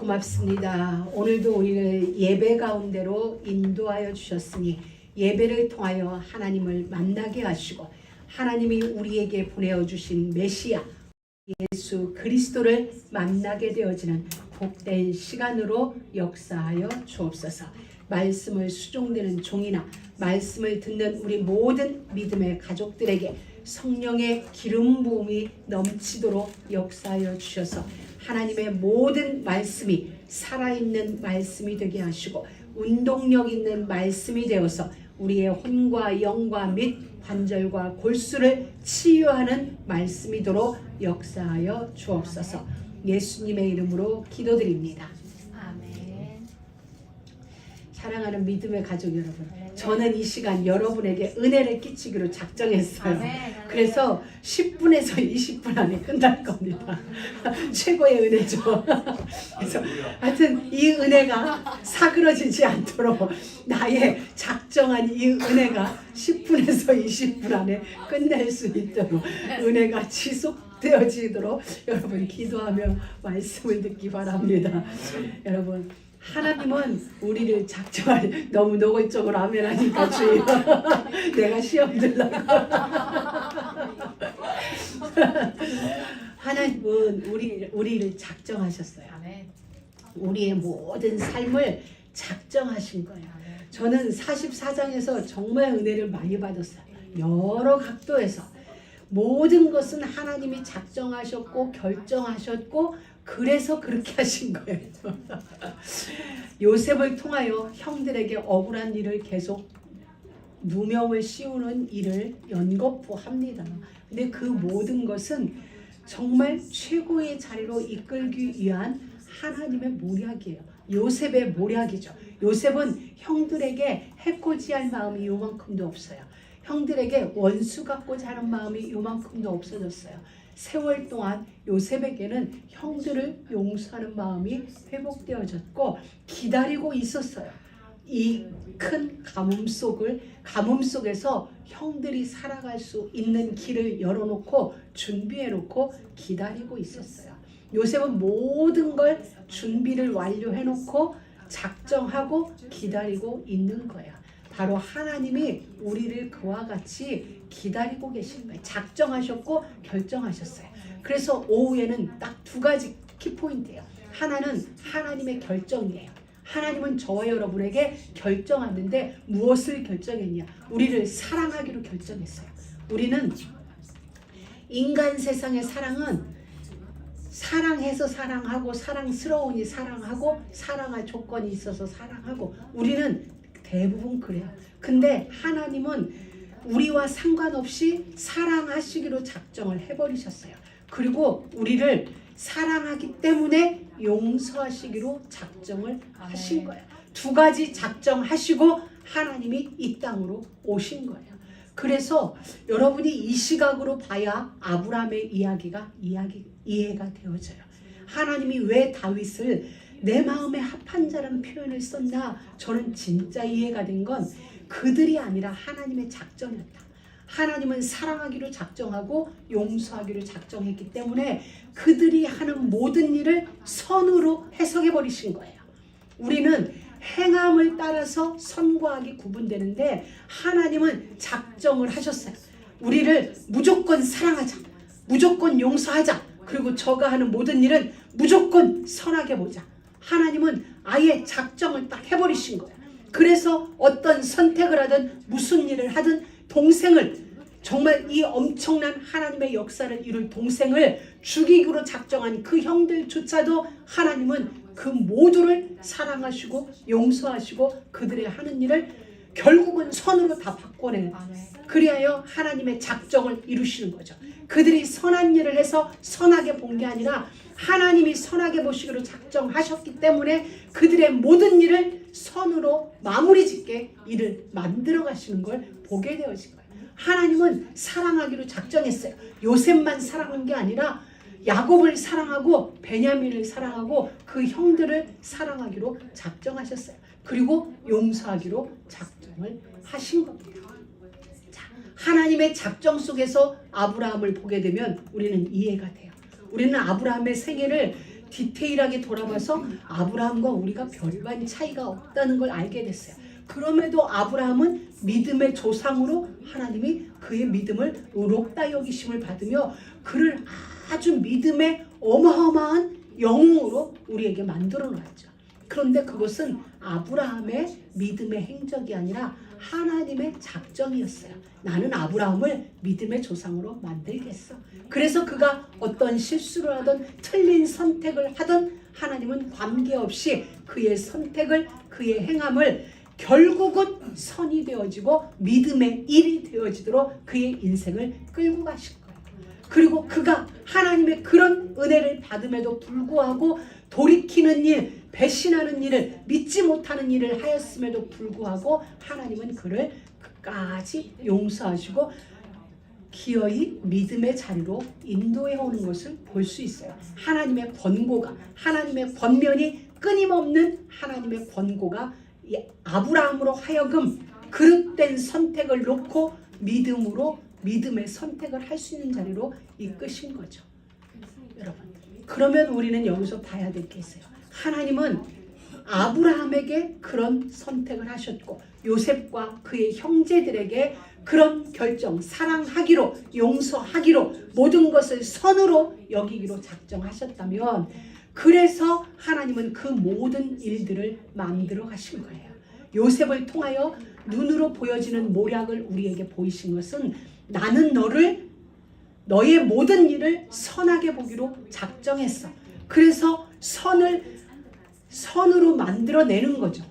고맙습니다. 오늘도 우리를 예배 가운데로 인도하여 주셨으니 예배를 통하여 하나님을 만나게 하시고 하나님이 우리에게 보내어 주신 메시아 예수 그리스도를 만나게 되어지는 복된 시간으로 역사하여 주옵소서. 말씀을 수종되는 종이나 말씀을 듣는 우리 모든 믿음의 가족들에게 성령의 기름 부음이 넘치도록 역사하여 주셔서 하나님의 모든 말씀이 살아있는 말씀이 되게 하시고 운동력 있는 말씀이 되어서 우리의 혼과 영과 및 관절과 골수를 치유하는 말씀이도록 역사하여 주옵소서. 예수님의 이름으로 기도드립니다. 아멘. 사랑하는 믿음의 가족 여러분, 저는 이 시간 여러분에게 은혜를 끼치기로 작정했어요. 아멘. 그래서 10분에서 20분 안에 끝날 겁니다. 최고의 은혜죠. 그래서 하여튼 이 은혜가 사그러지지 않도록 나의 작정한 이 은혜가 10분에서 20분 안에 끝낼 수 있도록 은혜가 지속되어지도록 여러분 기도하며 말씀을 듣기 바랍니다. 여러분 하나님은 우리를 작정할 너무 노골적으로 아멘 하니까 주여 내가 시험 들라고 하나님은 우리를 작정하셨어요. 아멘. 우리의 모든 삶을 작정하신 거예요. 저는 44장에서 정말 은혜를 많이 받았어요. 여러 각도에서 모든 것은 하나님이 작정하셨고 결정하셨고 그래서 그렇게 하신 거예요. 요셉을 통하여 형들에게 억울한 일을 계속 누명을 씌우는 일을 연거푸합니다. 근데 그 모든 것은 정말 최고의 자리로 이끌기 위한 하나님의 모략이에요. 요셉의 모략이죠. 요셉은 형들에게 해코지할 마음이 요만큼도 없어요. 형들에게 원수 갖고자 하는 마음이 요만큼도 없어졌어요. 세월 동안 요셉에게는 형들을 용서하는 마음이 회복되어졌고 기다리고 있었어요. 이 큰 가뭄 속에서 형들이 살아갈 수 있는 길을 열어놓고 준비해놓고 기다리고 있었어요. 요셉은 모든 걸 준비를 완료해놓고 작정하고 기다리고 있는 거야. 바로 하나님이 우리를 그와 같이 기다리고 계신 거예요. 작정하셨고 결정하셨어요. 그래서 오후에는 딱 두 가지 키포인트예요. 하나는 하나님의 결정이에요. 하나님은 저와 여러분에게 결정하는데 무엇을 결정했냐? 우리를 사랑하기로 결정했어요. 우리는 인간 세상의 사랑은 사랑해서 사랑하고 사랑스러우니 사랑하고 사랑할 조건이 있어서 사랑하고 우리는 대부분 그래요. 근데 하나님은 우리와 상관없이 사랑하시기로 작정을 해버리셨어요. 그리고 우리를 사랑하기 때문에 용서하시기로 작정을 하신 거예요. 두 가지 작정하시고 하나님이 이 땅으로 오신 거예요. 그래서 여러분이 이 시각으로 봐야 아브라함의 이야기가 이해가 되어져요. 하나님이 왜 다윗을 내 마음에 합한 자라는 표현을 썼나? 저는 진짜 이해가 된 건 그들이 아니라 하나님의 작정이었다. 하나님은 사랑하기로 작정하고 용서하기로 작정했기 때문에 그들이 하는 모든 일을 선으로 해석해 버리신 거예요. 우리는 행함을 따라서 선과 악이 구분되는데 하나님은 작정을 하셨어요. 우리를 무조건 사랑하자, 무조건 용서하자, 그리고 저가 하는 모든 일은 무조건 선하게 보자. 하나님은 아예 작정을 딱 해버리신 거예요. 그래서 어떤 선택을 하든 무슨 일을 하든 동생을 정말 이 엄청난 하나님의 역사를 이룰 동생을 죽이기로 작정한 그 형들조차도 하나님은 그 모두를 사랑하시고 용서하시고 그들의 하는 일을 결국은 선으로 다 바꿔내는 그리하여 하나님의 작정을 이루시는 거죠. 그들이 선한 일을 해서 선하게 본 게 아니라 하나님이 선하게 보시기로 작정하셨기 때문에 그들의 모든 일을 선으로 마무리 짓게 일을 만들어 가시는 걸 보게 되어진 거예요. 하나님은 사랑하기로 작정했어요. 요셉만 사랑한 게 아니라 야곱을 사랑하고 베냐민을 사랑하고 그 형들을 사랑하기로 작정하셨어요. 그리고 용서하기로 작정을 하신 겁니다. 자, 하나님의 작정 속에서 아브라함을 보게 되면 우리는 이해가 돼요. 우리는 아브라함의 생애를 디테일하게 돌아봐서 아브라함과 우리가 별반 차이가 없다는 걸 알게 됐어요. 그럼에도 아브라함은 믿음의 조상으로 하나님이 그의 믿음을 의롭다 여기심을 받으며 그를 아주 믿음의 어마어마한 영웅으로 우리에게 만들어 놨죠. 그런데 그것은 아브라함의 믿음의 행적이 아니라 하나님의 작정이었어요. 나는 아브라함을 믿음의 조상으로 만들겠어. 그래서 그가 어떤 실수를 하든 틀린 선택을 하든 하나님은 관계없이 그의 선택을, 그의 행함을 결국은 선이 되어지고 믿음의 일이 되어지도록 그의 인생을 끌고 가실 거예요. 그리고 그가 하나님의 그런 은혜를 받음에도 불구하고 돌이키는 일, 배신하는 일을, 믿지 못하는 일을 하였음에도 불구하고 하나님은 그를 끝까지 용서하시고 기어이 믿음의 자리로 인도해 오는 것을 볼 수 있어요. 하나님의 권고가, 하나님의 권면이 끊임없는 하나님의 권고가 아브라함으로 하여금 그릇된 선택을 놓고 믿음으로 믿음의 선택을 할 수 있는 자리로 이끄신 거죠. 여러분, 그러면 우리는 여기서 봐야 될 게 있어요. 하나님은 아브라함에게 그런 선택을 하셨고 요셉과 그의 형제들에게 그런 결정, 사랑하기로, 용서하기로, 모든 것을 선으로 여기기로 작정하셨다면 그래서 하나님은 그 모든 일들을 만들어 가신 거예요. 요셉을 통하여 눈으로 보여지는 모략을 우리에게 보이신 것은 나는 너의 모든 일을 선하게 보기로 작정했어. 그래서 선으로 만들어내는 거죠.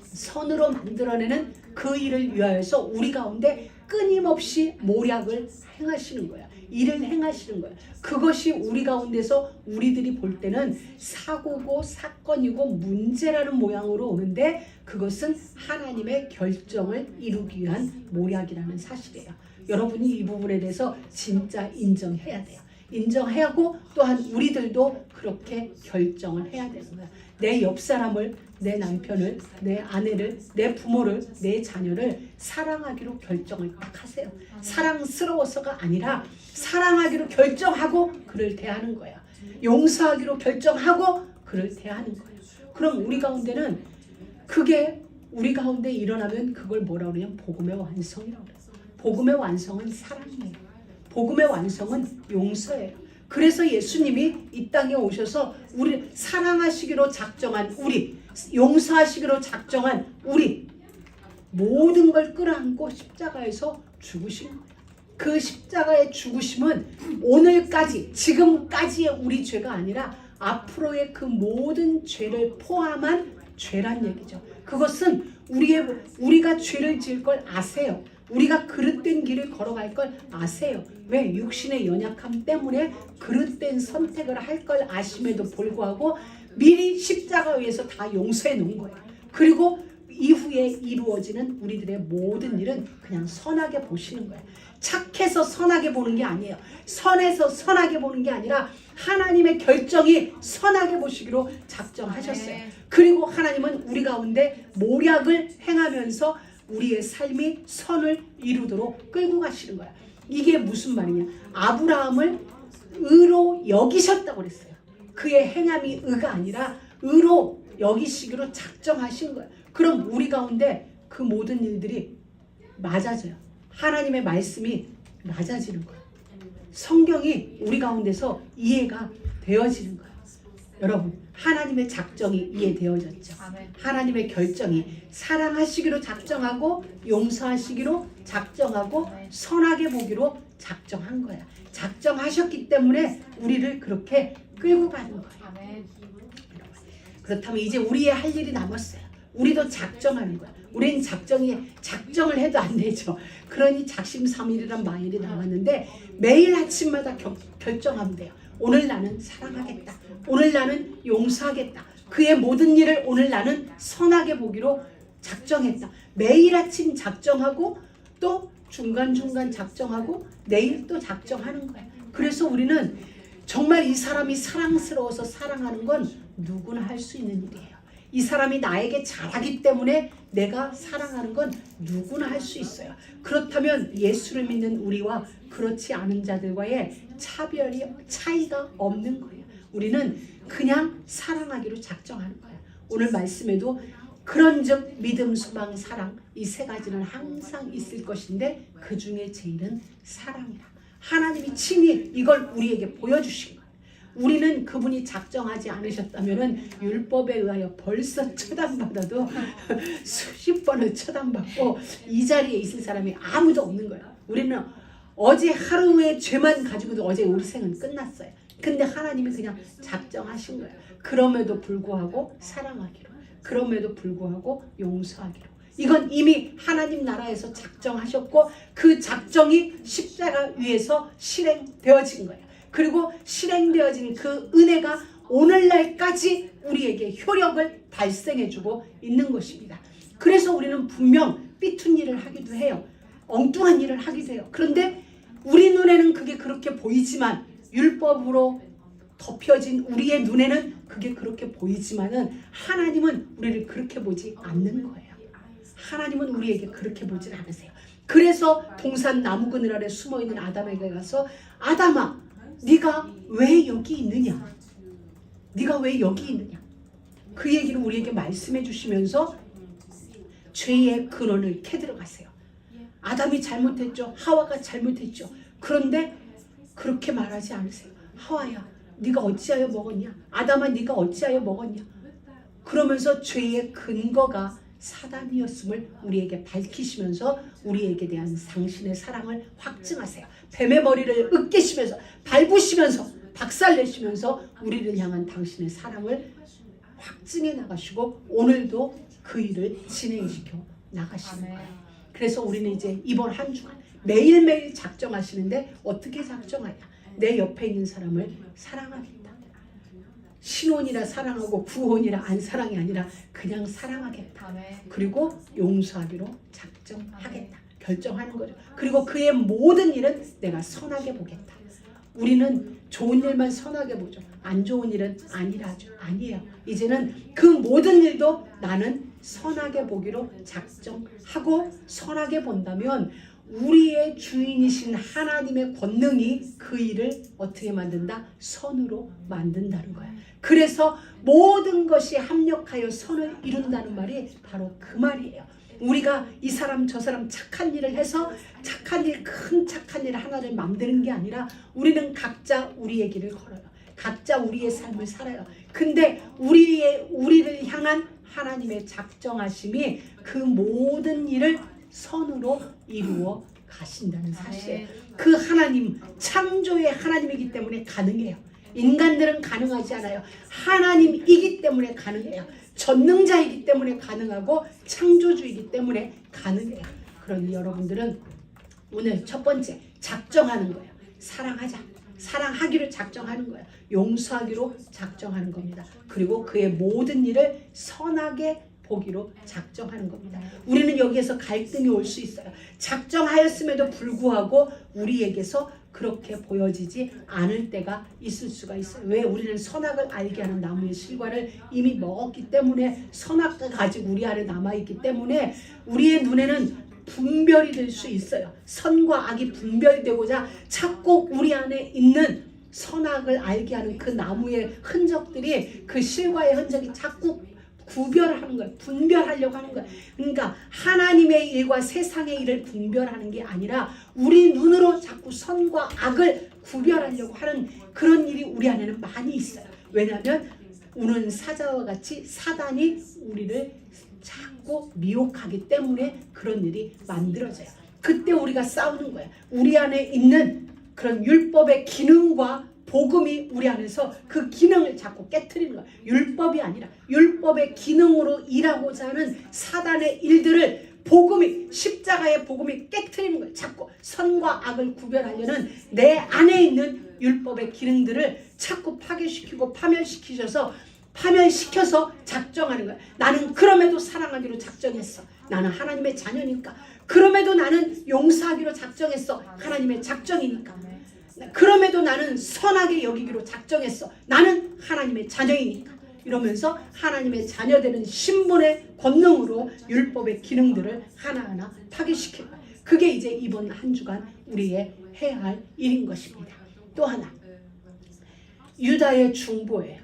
선으로 만들어내는 그 일을 위하여서 우리 가운데 끊임없이 모략을 행하시는 거야. 일을 행하시는 거야. 그것이 우리 가운데서 우리들이 볼 때는 사고고 사건이고 문제라는 모양으로 오는데 그것은 하나님의 결정을 이루기 위한 모략이라는 사실이에요. 여러분이 이 부분에 대해서 진짜 인정해야 돼요. 인정해야 하고 또한 우리들도 그렇게 결정을 해야 되는 거야. 내 옆 사람을, 내 남편을, 내 아내를, 내 부모를, 내 자녀를 사랑하기로 결정을 딱 하세요. 사랑스러워서가 아니라 사랑하기로 결정하고 그를 대하는 거야. 용서하기로 결정하고 그를 대하는 거예요. 그럼 우리 가운데는 그게 우리 가운데 일어나면 그걸 뭐라고 그러냐면 복음의 완성이라고 그래요. 복음의 완성은 사랑이에요. 복음의 완성은 용서예요. 그래서 예수님이 이 땅에 오셔서 우리 사랑하시기로 작정한 우리, 용서하시기로 작정한 우리 모든 걸 끌어안고 십자가에서 죽으신 거예요. 그 십자가의 죽으심은 오늘까지, 지금까지의 우리 죄가 아니라 앞으로의 그 모든 죄를 포함한 죄란 얘기죠. 그것은 우리가 죄를 지을 걸 아세요. 우리가 그릇된 길을 걸어갈 걸 아세요. 왜? 육신의 연약함 때문에 그릇된 선택을 할 걸 아심에도 불구하고 미리 십자가 위에서 다 용서해 놓은 거예요. 그리고 이후에 이루어지는 우리들의 모든 일은 그냥 선하게 보시는 거예요. 착해서 선하게 보는 게 아니에요. 선해서 선하게 보는 게 아니라 하나님의 결정이 선하게 보시기로 작정하셨어요. 그리고 하나님은 우리 가운데 모략을 행하면서 우리의 삶이 선을 이루도록 끌고 가시는 거야. 이게 무슨 말이냐? 아브라함을 의로 여기셨다고 그랬어요. 그의 행함이 의가 아니라 의로 여기시기로 작정하신 거야. 그럼 우리 가운데 그 모든 일들이 맞아져요. 하나님의 말씀이 맞아지는 거야. 성경이 우리 가운데서 이해가 되어지는 거야. 여러분, 하나님의 작정이 이해되어졌죠. 하나님의 결정이 사랑하시기로 작정하고 용서하시기로 작정하고 선하게 보기로 작정한 거야. 작정하셨기 때문에 우리를 그렇게 끌고 가는 거예요. 그렇다면 이제 우리의 할 일이 남았어요. 우리도 작정하는 거야. 우리는 작정을 해도 안 되죠. 그러니 작심삼일이란 마일이 나왔는데 매일 아침마다 결정하면 돼요. 오늘 나는 사랑하겠다. 오늘 나는 용서하겠다. 그의 모든 일을 오늘 나는 선하게 보기로 작정했다. 매일 아침 작정하고 또 중간중간 작정하고 내일 또 작정하는 거야. 그래서 우리는 정말 이 사람이 사랑스러워서 사랑하는 건 누구나 할 수 있는 일이에요. 이 사람이 나에게 잘하기 때문에 내가 사랑하는 건 누구나 할 수 있어요. 그렇다면 예수를 믿는 우리와 그렇지 않은 자들과의 차이가 없는 거예요. 우리는 그냥 사랑하기로 작정하는 거야. 오늘 말씀에도 그런즉 믿음, 소망, 사랑 이 세 가지는 항상 있을 것인데 그 중에 제일은 사랑이라. 하나님이 친히 이걸 우리에게 보여주신 거예요. 우리는 그분이 작정하지 않으셨다면 율법에 의하여 벌써 처단받아도 수십 번을 처단받고 이 자리에 있을 사람이 아무도 없는 거예요. 우리는 어제 하루의 죄만 가지고도 어제 우리 생은 끝났어요. 근데 하나님이 그냥 작정하신 거예요. 그럼에도 불구하고 사랑하기로, 그럼에도 불구하고 용서하기로. 이건 이미 하나님 나라에서 작정하셨고 그 작정이 십자가 위에서 실행되어진 거예요. 그리고 실행되어진 그 은혜가 오늘날까지 우리에게 효력을 발생해주고 있는 것입니다. 그래서 우리는 분명 삐툰 일을 하기도 해요. 엉뚱한 일을 하기도 해요. 그런데 우리 눈에는 그게 그렇게 보이지만 율법으로 덮여진 우리의 눈에는 그게 그렇게 보이지만은 하나님은 우리를 그렇게 보지 않는 거예요. 하나님은 우리에게 그렇게 보질 않으세요. 그래서 동산 나무 그늘 아래 숨어있는 아담에게 가서 아담아 네가 왜 여기 있느냐? 네가 왜 여기 있느냐? 그 얘기를 우리에게 말씀해 주시면서 죄의 근원을 캐들어가세요. 아담이 잘못했죠. 하와가 잘못했죠. 그런데 그렇게 말하지 않으세요. 하와야 네가 어찌하여 먹었냐? 아담아 네가 어찌하여 먹었냐? 그러면서 죄의 근거가 사단이었음을 우리에게 밝히시면서 우리에게 대한 당신의 사랑을 확증하세요. 뱀의 머리를 으깨시면서 밟으시면서 박살내시면서 우리를 향한 당신의 사랑을 확증해 나가시고 오늘도 그 일을 진행시켜 나가시는 거예요. 그래서 우리는 이제 이번 한 주간 매일매일 작정하시는데 어떻게 작정하냐? 내 옆에 있는 사람을 사랑하겠다. 신혼이라 사랑하고 구혼이라 안 사랑이 아니라 그냥 사랑하겠다. 그리고 용서하기로 작정하겠다. 결정하는 거죠. 그리고 그의 모든 일은 내가 선하게 보겠다. 우리는 좋은 일만 선하게 보죠. 안 좋은 일은 아니라죠. 아니에요. 이제는 그 모든 일도 나는 선하게 보기로 작정하고 선하게 본다면 우리의 주인이신 하나님의 권능이 그 일을 어떻게 만든다? 선으로 만든다는 거야. 그래서 모든 것이 합력하여 선을 이룬다는 말이 바로 그 말이에요. 우리가 이 사람 저 사람 착한 일을 해서 착한 일, 큰 착한 일 하나를 만드는 게 아니라 우리는 각자 우리의 길을 걸어요. 각자 우리의 삶을 살아요. 근데 우리를 향한 하나님의 작정하심이 그 모든 일을 선으로 이루어 가신다는 사실이에요. 그 하나님, 창조의 하나님이기 때문에 가능해요. 인간들은 가능하지 않아요. 하나님이기 때문에 가능해요. 전능자이기 때문에 가능하고 창조주이기 때문에 가능해요. 그러니 여러분들은 오늘 첫 번째 작정하는 거예요. 사랑하자. 사랑하기로 작정하는 거예요. 용서하기로 작정하는 겁니다. 그리고 그의 모든 일을 선하게 보기로 작정하는 겁니다. 우리는 여기에서 갈등이 올 수 있어요. 작정하였음에도 불구하고 우리에게서 그렇게 보여지지 않을 때가 있을 수가 있어요. 왜? 우리는 선악을 알게 하는 나무의 실과를 이미 먹었기 때문에 선악과 가지고 우리 안에 남아있기 때문에 우리의 눈에는 분별이 될 수 있어요. 선과 악이 분별되고자 자꾸 우리 안에 있는 선악을 알게 하는 그 나무의 흔적들이 그 실과의 흔적이 자꾸 구별하는 거예요. 분별하려고 하는 거예요. 그러니까 하나님의 일과 세상의 일을 분별하는 게 아니라 우리 눈으로 자꾸 선과 악을 구별하려고 하는 그런 일이 우리 안에는 많이 있어요. 왜냐하면 우는 사자와 같이 사단이 우리를 자꾸 미혹하기 때문에 그런 일이 만들어져요. 그때 우리가 싸우는 거예요. 우리 안에 있는 그런 율법의 기능과 복음이 우리 안에서 그 기능을 자꾸 깨트리는 거예요. 율법이 아니라 율법의 기능으로 일하고자 하는 사단의 일들을 복음이, 십자가의 복음이 깨트리는 거예요. 자꾸 선과 악을 구별하려는 내 안에 있는 율법의 기능들을 자꾸 파괴시키고 파멸시켜서 작정하는 거예요. 나는 그럼에도 사랑하기로 작정했어. 나는 하나님의 자녀니까. 그럼에도 나는 용서하기로 작정했어. 하나님의 작정이니까. 그럼에도 나는 선하게 여기기로 작정했어. 나는 하나님의 자녀이니까. 이러면서 하나님의 자녀되는 신분의 권능으로 율법의 기능들을 하나하나 파괴시키는 거예요. 그게 이제 이번 한 주간 우리의 해야 할 일인 것입니다. 또 하나, 유다의 중보예요.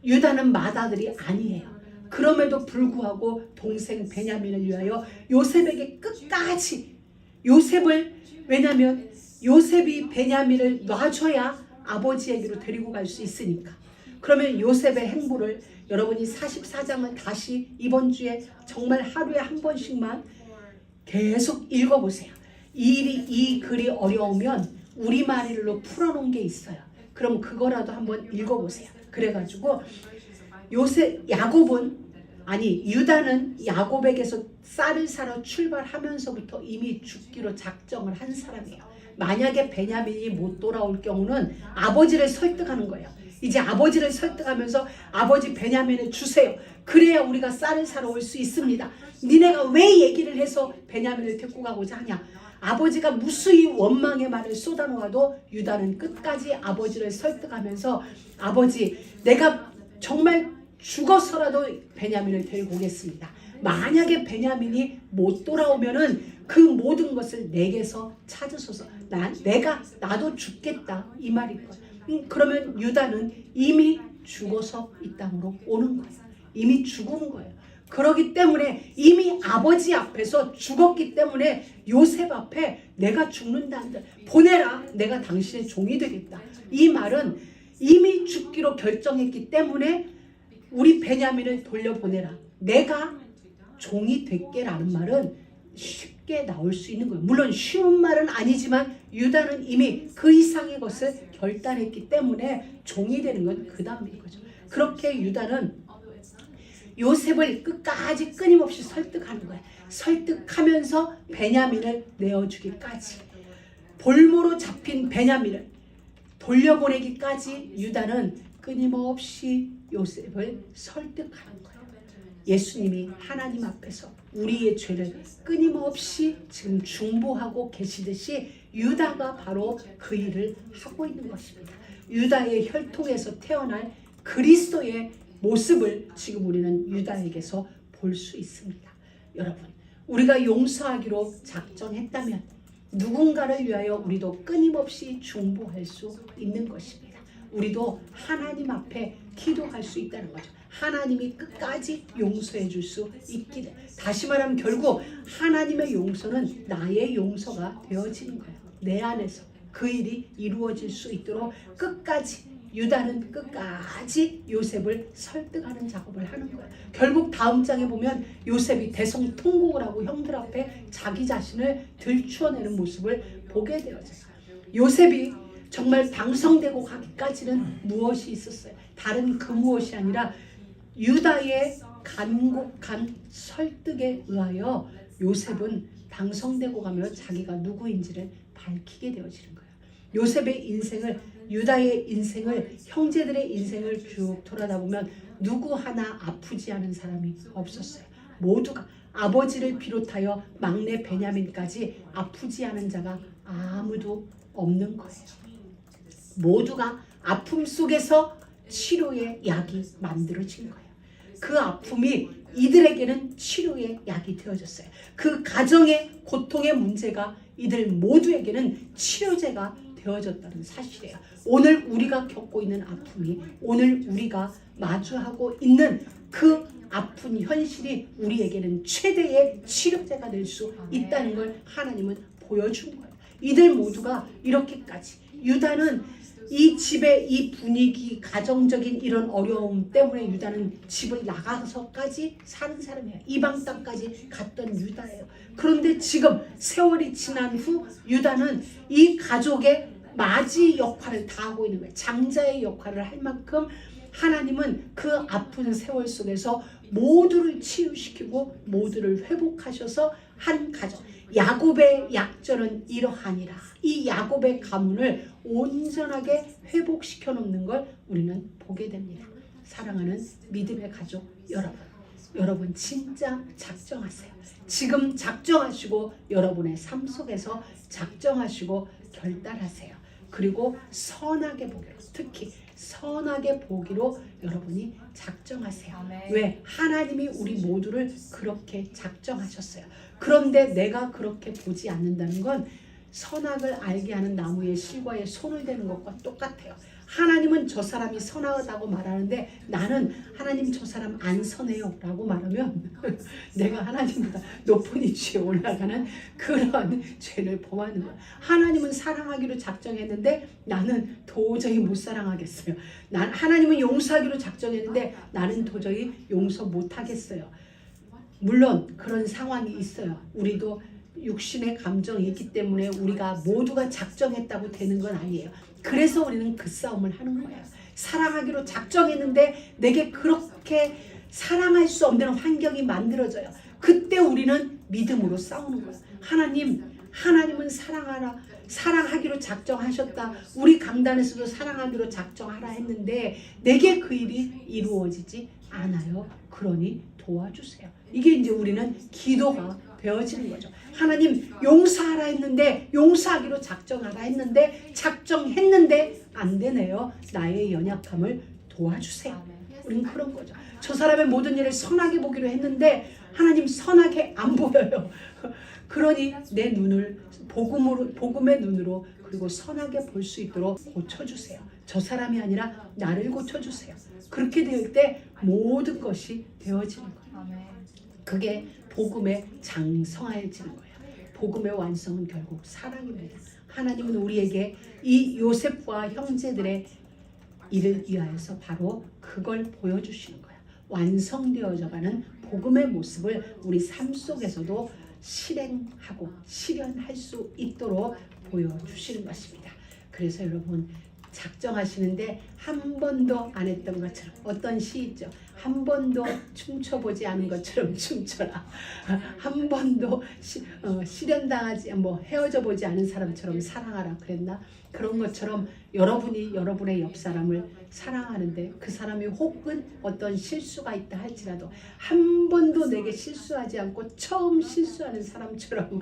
유다는 맏아들이 아니에요. 그럼에도 불구하고 동생 베냐민을 위하여 요셉에게 끝까지 요셉을, 왜냐하면 요셉이 베냐민을 놔줘야 아버지에게로 데리고 갈 수 있으니까. 그러면 요셉의 행보를 여러분이 44장을 다시 이번 주에 정말 하루에 한 번씩만 계속 읽어보세요. 이 글이 어려우면 우리말로 풀어놓은 게 있어요. 그럼 그거라도 한번 읽어보세요. 그래가지고 유다는 야곱에게서 쌀을 사러 출발하면서부터 이미 죽기로 작정을 한 사람이에요. 만약에 베냐민이 못 돌아올 경우는 아버지를 설득하는 거예요. 이제 아버지를 설득하면서 아버지 베냐민을 주세요. 그래야 우리가 쌀을 사러 올 수 있습니다. 니네가 왜 얘기를 해서 베냐민을 데리고 가고자 하냐. 아버지가 무수히 원망의 말을 쏟아놓아도 유다는 끝까지 아버지를 설득하면서 아버지, 내가 정말 죽어서라도 베냐민을 데리고 오겠습니다. 만약에 베냐민이 못 돌아오면은 그 모든 것을 내게서 찾으소서. 나도 죽겠다 이 말일 거예요. 그러면 유다는 이미 죽어서 이 땅으로 오는 거예요. 이미 죽은 거예요. 그러기 때문에 이미 아버지 앞에서 죽었기 때문에 요셉 앞에 내가 죽는다는데 보내라, 내가 당신의 종이 되겠다. 이 말은 이미 죽기로 결정했기 때문에 우리 베냐민을 돌려보내라, 내가 종이 될게라는 말은 쉽게 나올 수 있는 거예요. 물론 쉬운 말은 아니지만 유다는 이미 그 이상의 것을 결단했기 때문에 종이 되는 건 그 다음인 거죠. 그렇게 유다는 요셉을 끝까지 끊임없이 설득하는 거예요. 설득하면서 베냐민을 내어주기까지, 볼모로 잡힌 베냐민을 돌려보내기까지 유다는 끊임없이 요셉을 설득하는 거예요. 예수님이 하나님 앞에서 우리의 죄를 끊임없이 지금 중보하고 계시듯이 유다가 바로 그 일을 하고 있는 것입니다. 유다의 혈통에서 태어날 그리스도의 모습을 지금 우리는 유다에게서 볼 수 있습니다. 여러분, 우리가 용서하기로 작정했다면 누군가를 위하여 우리도 끊임없이 중보할 수 있는 것입니다. 우리도 하나님 앞에 기도할 수 있다는 거죠. 하나님이 끝까지 용서해 줄 수 있기를. 다시 말하면 결국 하나님의 용서는 나의 용서가 되어지는 거예요. 내 안에서 그 일이 이루어질 수 있도록 끝까지 유다는 끝까지 요셉을 설득하는 작업을 하는 거예요. 결국 다음 장에 보면 요셉이 대성통곡을 하고 형들 앞에 자기 자신을 들추어내는 모습을 보게 되어져요. 요셉이 정말 방성되고 가기까지는 무엇이 있었어요? 다른 그 무엇이 아니라 유다의 간곡한 설득에 의하여 요셉은 방성되고 가며 자기가 누구인지를 밝히게 되어지는 거예요. 요셉의 인생을, 유다의 인생을, 형제들의 인생을 쭉 돌아다보면 누구 하나 아프지 않은 사람이 없었어요. 모두가, 아버지를 비롯하여 막내 베냐민까지 아프지 않은 자가 아무도 없는 거예요. 모두가 아픔 속에서 치료의 약이 만들어진 거예요. 그 아픔이 이들에게는 치료의 약이 되어졌어요. 그 가정의 고통의 문제가 이들 모두에게는 치료제가 되어졌다는 사실이에요. 오늘 우리가 겪고 있는 아픔이, 오늘 우리가 마주하고 있는 그 아픈 현실이 우리에게는 최대의 치료제가 될 수 있다는 걸 하나님은 보여준 거예요. 이들 모두가 이렇게까지, 유다는 이 집의 이 분위기, 가정적인 이런 어려움 때문에 유다는 집을 나가서까지 사는 사람이에요. 이방 땅까지 갔던 유다예요. 그런데 지금 세월이 지난 후 유다는 이 가족의 맞이 역할을 다 하고 있는 거예요. 장자의 역할을 할 만큼 하나님은 그 아픈 세월 속에서 모두를 치유시키고 모두를 회복하셔서 한 가정, 야곱의 약전은 이러하니라. 이 야곱의 가문을 온전하게 회복시켜 놓는 걸 우리는 보게 됩니다. 사랑하는 믿음의 가족 여러분, 여러분 진짜 작정하세요. 지금 작정하시고 여러분의 삶 속에서 작정하시고 결단하세요. 그리고 선하게 보기로, 특히 선하게 보기로 여러분이 작정하세요. 아멘. 왜? 하나님이 우리 모두를 그렇게 작정하셨어요. 그런데 내가 그렇게 보지 않는다는 건 선악을 알게 하는 나무의 실과에 손을 대는 것과 똑같아요. 하나님은 저 사람이 선하다고 말하는데 나는 하나님 저 사람 안 선해요 라고 말하면 내가 하나님보다 높은 위치에 올라가는 그런 죄를 범하는 거야. 하나님은 사랑하기로 작정했는데 나는 도저히 못 사랑하겠어요. 하나님은 용서하기로 작정했는데 나는 도저히 용서 못 하겠어요. 물론 그런 상황이 있어요. 우리도 육신의 감정이 있기 때문에 우리가 모두가 작정했다고 되는 건 아니에요. 그래서 우리는 그 싸움을 하는 거예요. 사랑하기로 작정했는데 내게 그렇게 사랑할 수 없는 환경이 만들어져요. 그때 우리는 믿음으로 싸우는 거예요. 하나님은 사랑하기로 작정하셨다. 우리 강단에서도 사랑하기로 작정하라 했는데 내게 그 일이 이루어지지 않아요. 그러니 도와주세요. 이게 이제 우리는 기도가 되어지는 거죠. 하나님 용서하라 했는데 용서하기로 작정하라 했는데 작정했는데 안 되네요. 나의 연약함을 도와주세요. 우리는 그런 거죠. 저 사람의 모든 일을 선하게 보기로 했는데 하나님 선하게 안 보여요. 그러니 내 눈을 복음의 눈으로 그리고 선하게 볼 수 있도록 고쳐주세요. 저 사람이 아니라 나를 고쳐주세요. 그렇게 될 때 모든 것이 되어지는 거예요. 그게 복음의 장성해지는 거예요. 복음의 완성은 결국 사랑입니다. 하나님은 우리에게 이 요셉과 형제들의 일을 위하여서 바로 그걸 보여주시는 거예요. 완성되어져가는 복음의 모습을 우리 삶 속에서도 실행하고 실현할 수 있도록 보여주시는 것입니다. 그래서 여러분 작정하시는데 한 번도 안 했던 것처럼 어떤 시 있죠. 한 번도 춤춰보지 않은 것처럼 춤춰라. 한 번도 실현당하지 헤어져 보지 않은 사람처럼 사랑하라 그랬나? 그런 것처럼 여러분이 여러분의 옆 사람을 사랑하는데 그 사람이 혹은 어떤 실수가 있다 할지라도 한 번도 내게 실수하지 않고 처음 실수하는 사람처럼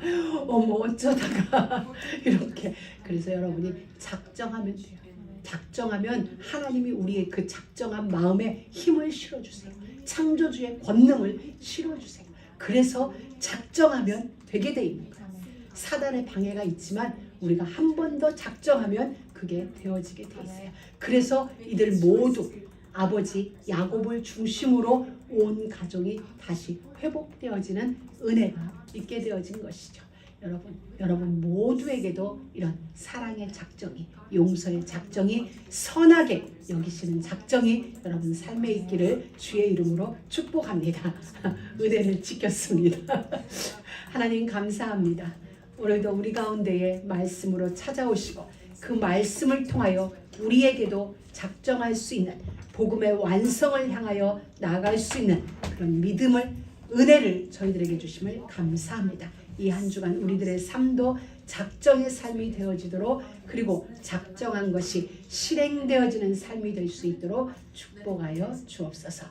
어쩌다가 이렇게. 그래서 여러분이 작정하면 돼요. 작정하면 하나님이 우리의 그 작정한 마음에 힘을 실어주세요. 창조주의 권능을 실어주세요. 그래서 작정하면 되게 돼 있는 거예요. 사단의 방해가 있지만 우리가 한 번 더 작정하면 그게 되어지게 돼 있어요. 그래서 이들 모두 아버지 야곱을 중심으로 온 가족이 다시 회복되어지는 은혜가 있게 되어진 것이죠. 여러분 모두에게도 이런 사랑의 작정이, 용서의 작정이, 선하게 여기시는 작정이 여러분 삶에 있기를 주의 이름으로 축복합니다. 은혜를 지켰습니다. 하나님 감사합니다. 오늘도 우리 가운데에 말씀으로 찾아오시고 그 말씀을 통하여 우리에게도 작정할 수 있는 복음의 완성을 향하여 나아갈 수 있는 그런 믿음을, 은혜를 저희들에게 주심을 감사합니다. 이 한 주간 우리들의 삶도 작정의 삶이 되어지도록, 그리고 작정한 것이 실행되어지는 삶이 될 수 있도록 축복하여 주옵소서.